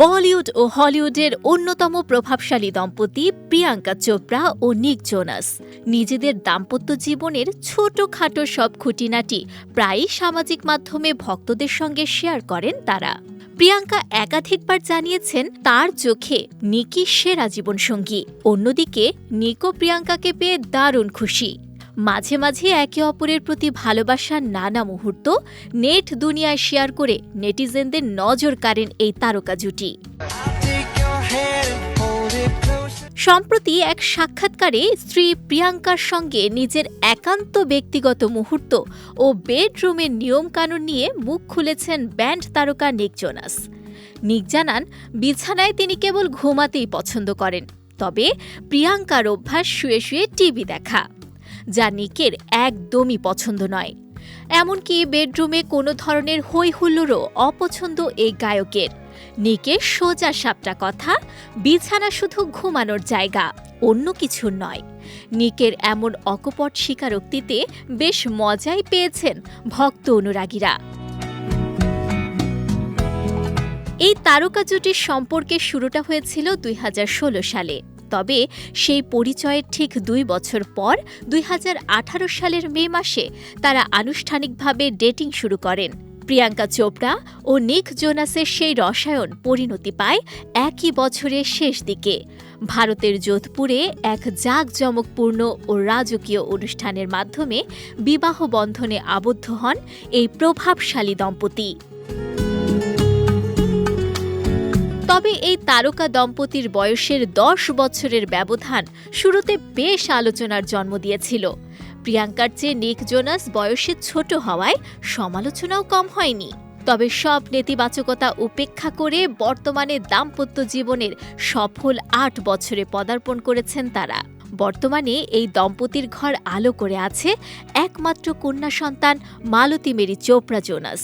বলিউড ও হলিউডের অন্যতম প্রভাবশালী দম্পতি প্রিয়াঙ্কা চোপড়া ও নিক জোনাস নিজেদের দাম্পত্য জীবনের ছোটখাটো সব খুঁটিনাটি প্রায়ই সামাজিক মাধ্যমে ভক্তদের সঙ্গে শেয়ার করেন তারা। প্রিয়াঙ্কা একাধিকবার জানিয়েছেন তার চোখে নিকই সেরা জীবনসঙ্গী। অন্যদিকে নিকও প্রিয়াঙ্কাকে পেয়ে দারুণ খুশি। মাঝে মাঝে একে অপরের প্রতি ভালোবাসার নানা মুহূর্ত নেট দুনিয়ায় শেয়ার করে নেটিজেনদের নজর কাড়েন এই তারকা জুটি। সম্প্রতি এক সাক্ষাৎকারে স্ত্রী প্রিয়াঙ্কার সঙ্গে নিজের একান্ত ব্যক্তিগত মুহূর্ত ও বেডরুমের নিয়মকানুন নিয়ে মুখ খুলেছেন ব্যান্ড তারকা নিক জোনাস। নিক জানান, বিছানায় তিনি কেবল ঘুমাতেই পছন্দ করেন, তবে প্রিয়াঙ্কার অভ্যাস শুয়ে শুয়ে টিভি দেখা, যা নিকের একদমই পছন্দ নয়। এমনকি বেডরুমে কোনো ধরনের হৈ হুল্লোড়ও অপছন্দ এই গায়কের। নিকের সোজা সাপটা কথা, বিছানা শুধু ঘুমানোর জায়গা, অন্য কিছু নয়। নিকের এমন অকপট স্বীকারোক্তিতে বেশ মজাই পেয়েছেন ভক্ত অনুরাগীরা। এই তারকা জুটির সম্পর্কের শুরুটা হয়েছিল ২০১৬ সালে। তবে সেই পরিচয়ের ঠিক ২ বছর পর ২০১৮ সালের মে মাসে তারা আনুষ্ঠানিকভাবে ডেটিং শুরু করেন। প্রিয়াঙ্কা চোপড়া ও নিক জোনাসের সেই রসায়ন পরিণতি পায় একই বছরের শেষ দিকে ভারতের যোধপুরে এক জাঁকজমকপূর্ণ ও রাজকীয় অনুষ্ঠানের মাধ্যমে বিবাহ বন্ধনে আবদ্ধ হন এই প্রভাবশালী দম্পতি। তবে এই তারকা দম্পতির বয়সের ১০ বছরের ব্যবধান শুরুতে বেশ আলোচনার জন্ম দিয়েছিল। প্রিয়াঙ্কার চেয়ে নিক জোনাস বয়সে ছোট হওয়ায় সমালোচনাও কম হয়নি। তবে সব নেতিবাচকতা উপেক্ষা করে বর্তমানে দাম্পত্য জীবনের সফল ৮ বছরে পদার্পণ করেছেন তারা। বর্তমানে এই দম্পতির ঘর আলো করে আছে একমাত্র কন্যা সন্তান মালতী মেরি চোপড়া জোনাস।